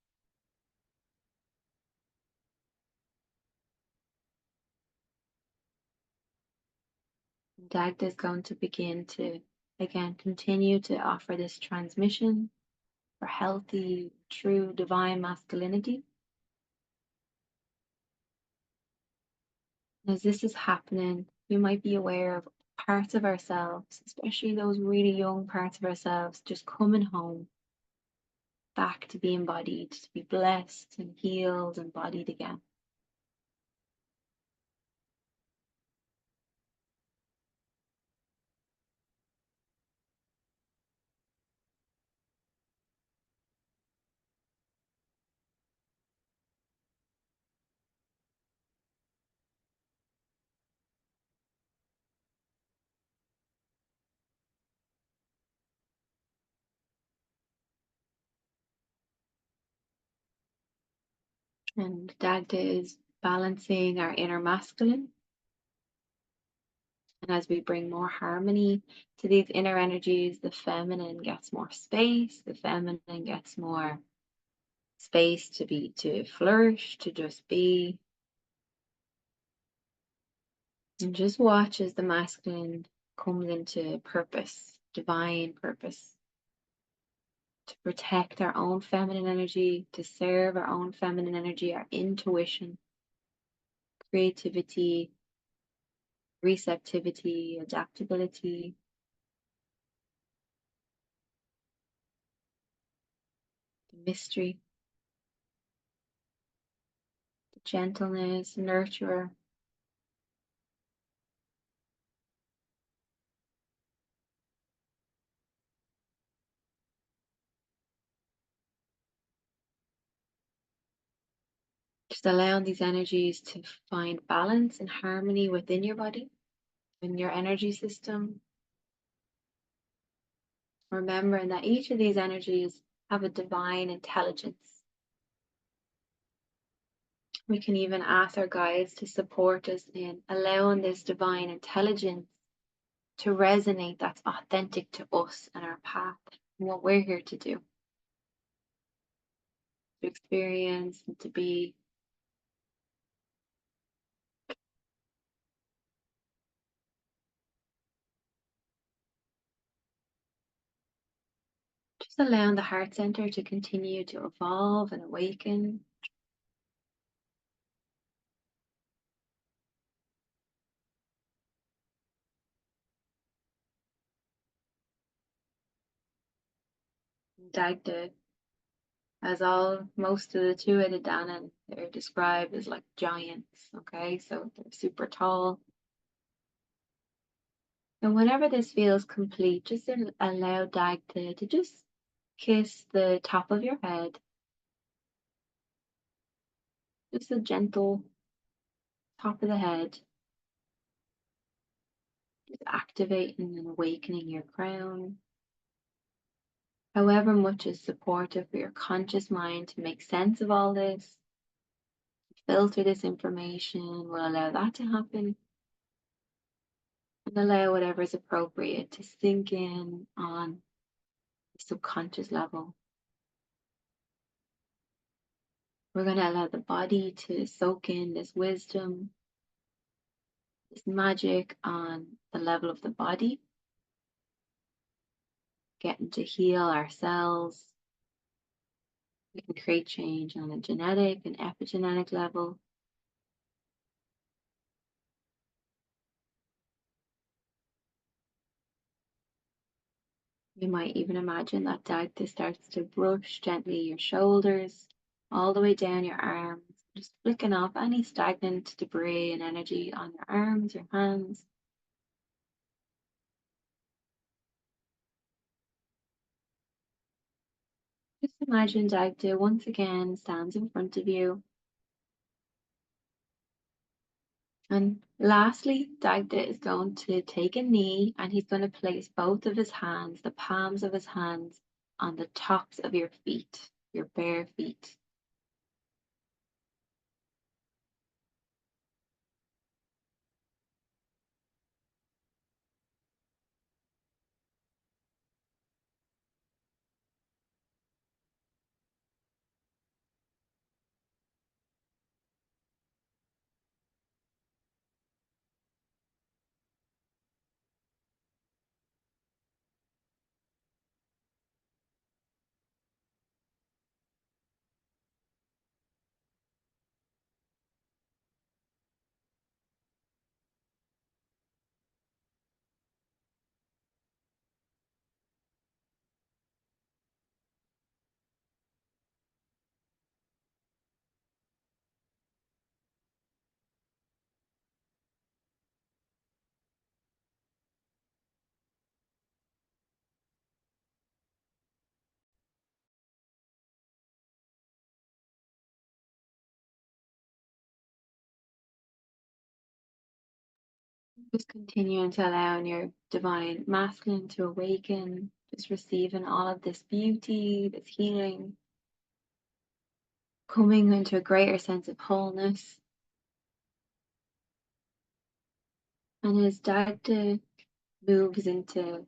Dagda is going to begin to, again, continue to offer this transmission for healthy, true, divine masculinity. As this is happening, we might be aware of parts of ourselves, especially those really young parts of ourselves, just coming home, back to be embodied, to be blessed and healed and embodied again. And Dagda is balancing our inner masculine. And as we bring more harmony to these inner energies, the feminine gets more space, the feminine gets more space to flourish, to just be. And just watch as the masculine comes into purpose, divine purpose, to protect our own feminine energy, to serve our own feminine energy, our intuition, creativity, receptivity, adaptability, the mystery, the gentleness, nurturer. Just allowing these energies to find balance and harmony within your body, in your energy system. Remembering that each of these energies have a divine intelligence. We can even ask our guides to support us in allowing this divine intelligence to resonate that's authentic to us and our path and what we're here to do, to experience and to be. Just allowing the heart center to continue to evolve and awaken. Dagda, as most of the two-headed Danann, they're described as like giants, okay? So they're super tall. And whenever this feels complete, just allow Dagda to just kiss the top of your head. Just a gentle top of the head. Just activating and awakening your crown. However much is supportive for your conscious mind to make sense of all this, filter this information, will allow that to happen. And allow whatever is appropriate to sink in on the subconscious level. We're going to allow the body to soak in this wisdom, this magic on the level of the body, getting to heal ourselves. We can create change on a genetic and epigenetic level. You might even imagine that Dagda starts to brush gently your shoulders, all the way down your arms, just flicking off any stagnant debris and energy on your arms, your hands. Just imagine Dagda once again stands in front of you, And lastly, Dagda is going to take a knee and he's going to place both of his hands, the palms of his hands, on the tops of your feet, your bare feet. Just continuing to allowing your divine masculine to awaken, just receiving all of this beauty, this healing, coming into a greater sense of wholeness. And as Dagda moves into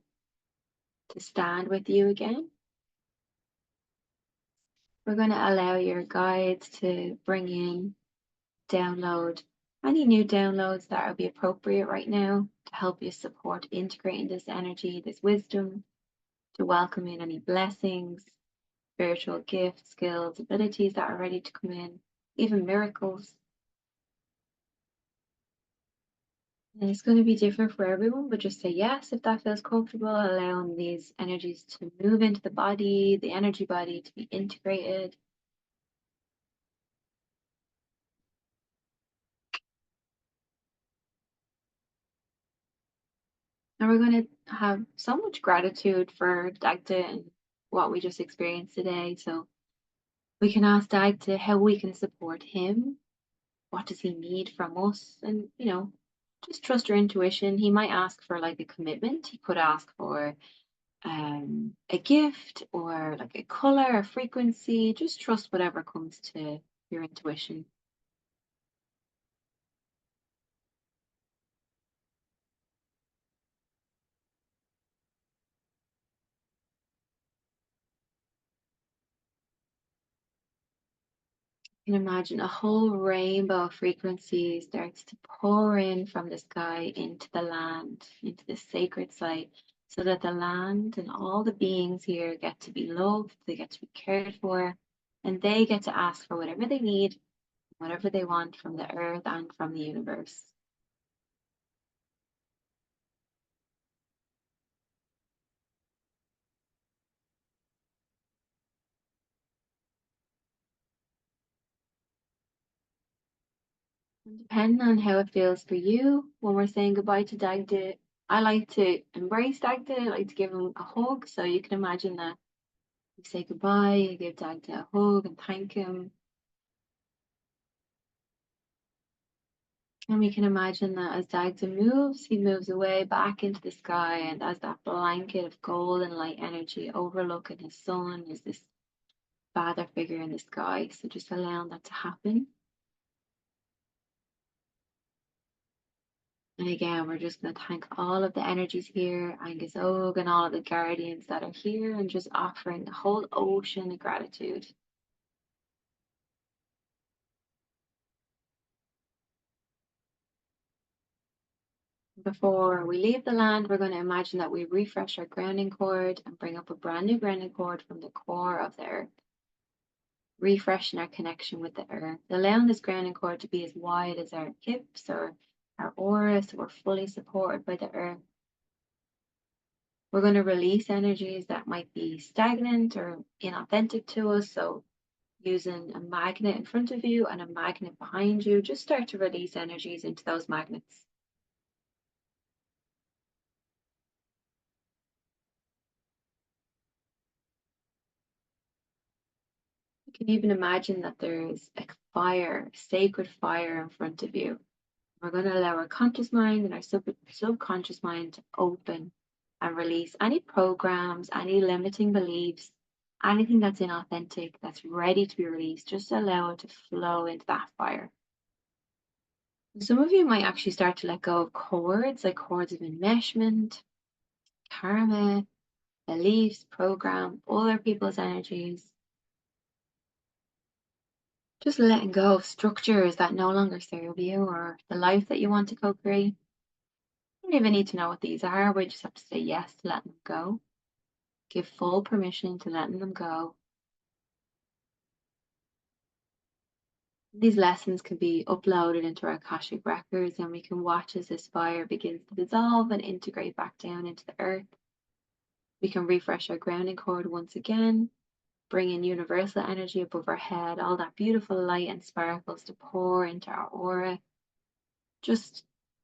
to stand with you again, we're going to allow your guides to bring in, download any new downloads that will be appropriate right now to help you support integrating this energy, this wisdom, to welcome in any blessings, spiritual gifts, skills, abilities that are ready to come in, even miracles. And it's going to be different for everyone, but just say yes if that feels comfortable, allowing these energies to move into the body, the energy body to be integrated. And we're going to have so much gratitude for Dagda and what we just experienced today. So we can ask Dagda how we can support him. What does he need from us? And, just trust your intuition. He might ask for like a commitment. He could ask for a gift or like a color, a frequency. Just trust whatever comes to your intuition. You can imagine a whole rainbow of frequency starts to pour in from the sky into the land, into the sacred site, so that the land and all the beings here get to be loved, they get to be cared for, and they get to ask for whatever they need, whatever they want from the earth and from the universe. And depending on how it feels for you, when we're saying goodbye to Dagda, I like to embrace Dagda, I like to give him a hug. So you can imagine that you say goodbye, you give Dagda a hug and thank him. And we can imagine that as Dagda moves, he moves away back into the sky, and as that blanket of golden light energy overlooking his son is this father figure in the sky. So just allowing that to happen. And again, we're just going to thank all of the energies here, Angus Og, and all of the guardians that are here, and just offering a whole ocean of gratitude. Before we leave the land, we're going to imagine that we refresh our grounding cord and bring up a brand new grounding cord from the core of the earth, refreshing our connection with the earth, allowing this grounding cord to be as wide as our hips or our aura, so we're fully supported by the earth. We're going to release energies that might be stagnant or inauthentic to us. So using a magnet in front of you and a magnet behind you, just start to release energies into those magnets. You can even imagine that there's a fire, a sacred fire in front of you. We're going to allow our conscious mind and our subconscious mind to open and release any programs, any limiting beliefs, anything that's inauthentic, that's ready to be released. Just allow it to flow into that fire. Some of you might actually start to let go of cords, like cords of enmeshment, karma, beliefs, program, other people's energies. Just letting go of structures that no longer serve you or the life that you want to co-create. You don't even need to know what these are. We just have to say yes to letting them go. Give full permission to letting them go. These lessons can be uploaded into our Akashic records, and we can watch as this fire begins to dissolve and integrate back down into the earth. We can refresh our grounding cord once again, bring in universal energy above our head, all that beautiful light and sparkles to pour into our aura. Just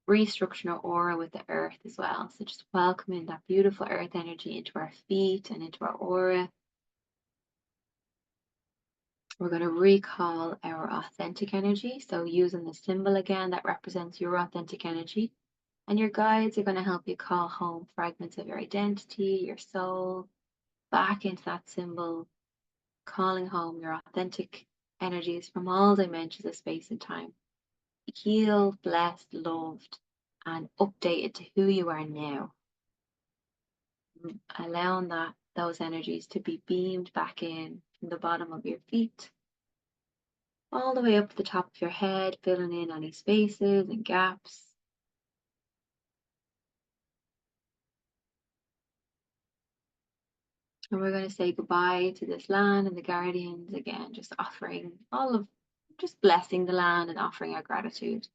restructuring our aura with the earth as well. So just welcoming that beautiful earth energy into our feet and into our aura. We're going to recall our authentic energy. So using the symbol again that represents your authentic energy. And your guides are going to help you call home fragments of your identity, your soul, back into that symbol, calling home your authentic energies from all dimensions of space and time. Healed, blessed, loved, and updated to who you are now. Allowing those energies to be beamed back in from the bottom of your feet, all the way up to the top of your head, filling in any spaces and gaps. And we're going to say goodbye to this land and the guardians again, just offering just blessing the land and offering our gratitude.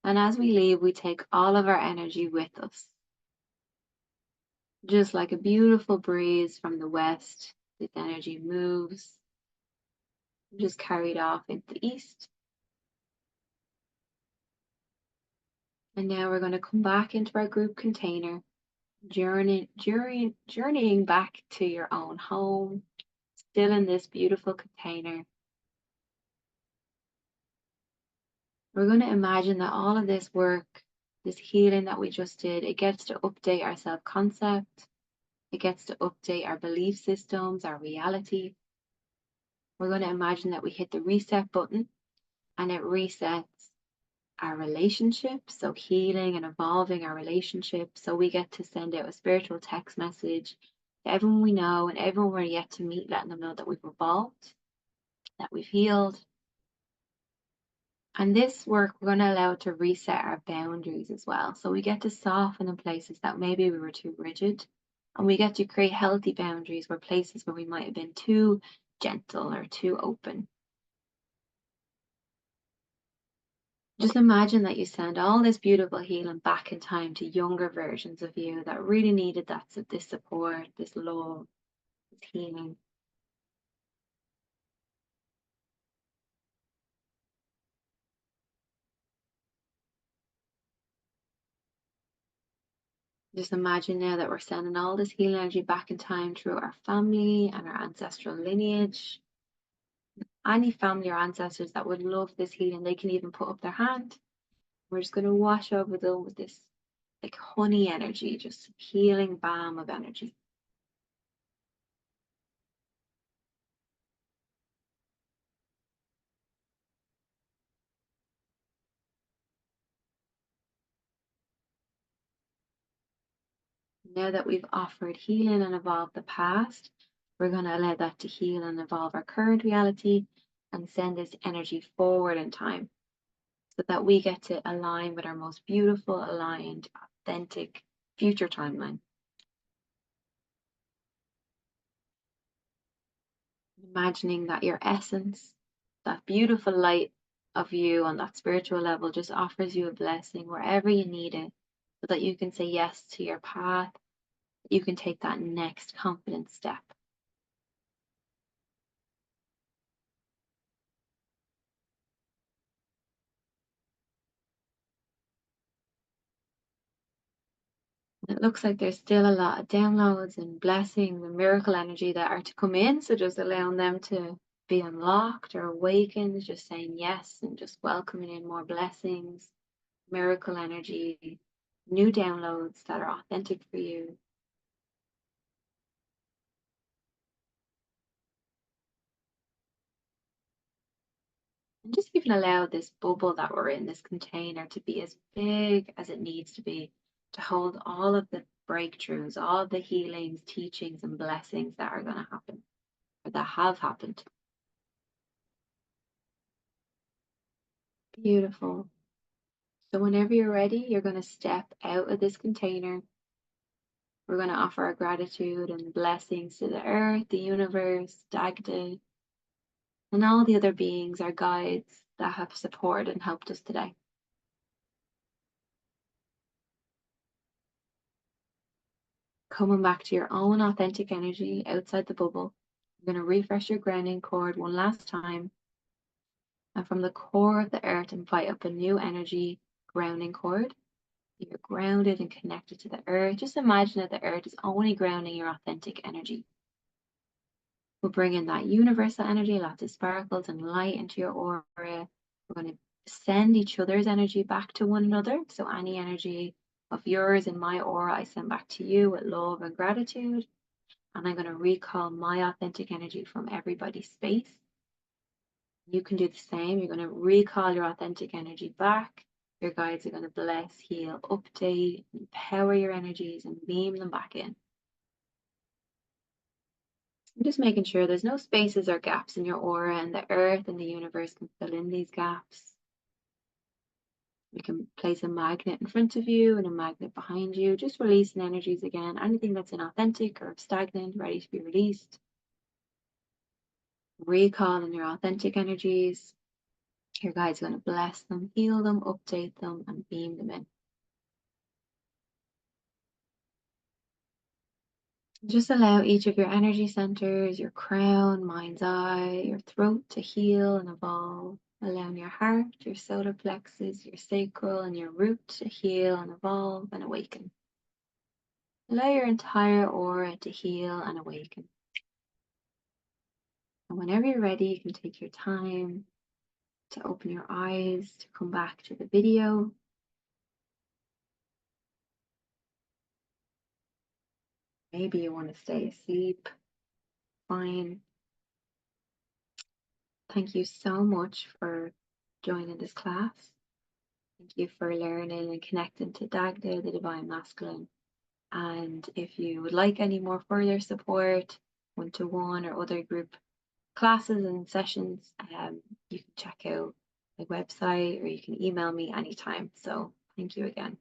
And as we leave, we take all of our energy with us. Just like a beautiful breeze from the west, this energy moves, just carried off into the east. And now we're going to come back into our group container, journeying back to your own home, still in this beautiful container. We're going to imagine that all of this work, this healing that we just did, it gets to update our self-concept. It gets to update our belief systems, our reality. We're going to imagine that we hit the reset button and it resets our relationships, so healing and evolving our relationships. So we get to send out a spiritual text message to everyone we know and everyone we're yet to meet, letting them know that we've evolved, that we've healed. And this work, we're going to allow it to reset our boundaries as well. So we get to soften in places that maybe we were too rigid. And we get to create healthy boundaries where places where we might have been too gentle or too open. Just imagine that you send all this beautiful healing back in time to younger versions of you that really needed this support, this love, this healing. Just imagine now that we're sending all this healing energy back in time through our family and our ancestral lineage. Any family or ancestors that would love this healing, they can even put up their hand. We're just going to wash over them with this like honey energy, just healing balm of energy. Now that we've offered healing and evolved the past, we're going to allow that to heal and evolve our current reality and send this energy forward in time so that we get to align with our most beautiful, aligned, authentic future timeline. Imagining that your essence, that beautiful light of you on that spiritual level, just offers you a blessing wherever you need it so that you can say yes to your path, you can take that next confident step. It looks like there's still a lot of downloads and blessings and miracle energy that are to come in. So just allowing them to be unlocked or awakened, just saying yes and just welcoming in more blessings, miracle energy, new downloads that are authentic for you. And just even allow this bubble that we're in, this container, to be as big as it needs to be to hold all of the breakthroughs, all the healings, teachings, and blessings that are going to happen or that have happened. Beautiful. So whenever you're ready, you're going to step out of this container. We're going to offer our gratitude and blessings to the earth, the universe, Dagda, and all the other beings, our guides that have supported and helped us today. Coming back to your own authentic energy outside the bubble, you're going to refresh your grounding cord one last time. And from the core of the earth, invite up a new energy grounding cord. You're grounded and connected to the earth. Just imagine that the earth is only grounding your authentic energy. We'll bring in that universal energy, lots of sparkles and light into your aura. We're going to send each other's energy back to one another. So any energy of yours in my aura, I send back to you with love and gratitude. And I'm going to recall my authentic energy from everybody's space. You can do the same. You're going to recall your authentic energy back. Your guides are going to bless, heal, update, empower your energies and beam them back in. I'm just making sure there's no spaces or gaps in your aura, and the earth and the universe can fill in these gaps. You can place a magnet in front of you and a magnet behind you, just releasing energies again. Anything that's inauthentic or stagnant, ready to be released. Recalling your authentic energies. Your guides are going to bless them, heal them, update them, and beam them in. Just allow each of your energy centers, your crown, mind's eye, your throat to heal and evolve. Allowing your heart, your solar plexus, your sacral, and your root to heal and evolve and awaken. Allow your entire aura to heal and awaken. And whenever you're ready, you can take your time to open your eyes, to come back to the video. Maybe you want to stay asleep. Fine. Thank you so much for joining this class. Thank you for learning and connecting to Dagda, the Divine Masculine. And if you would like any more further support, one-to-one or other group classes and sessions, you can check out my website or you can email me anytime. So thank you again.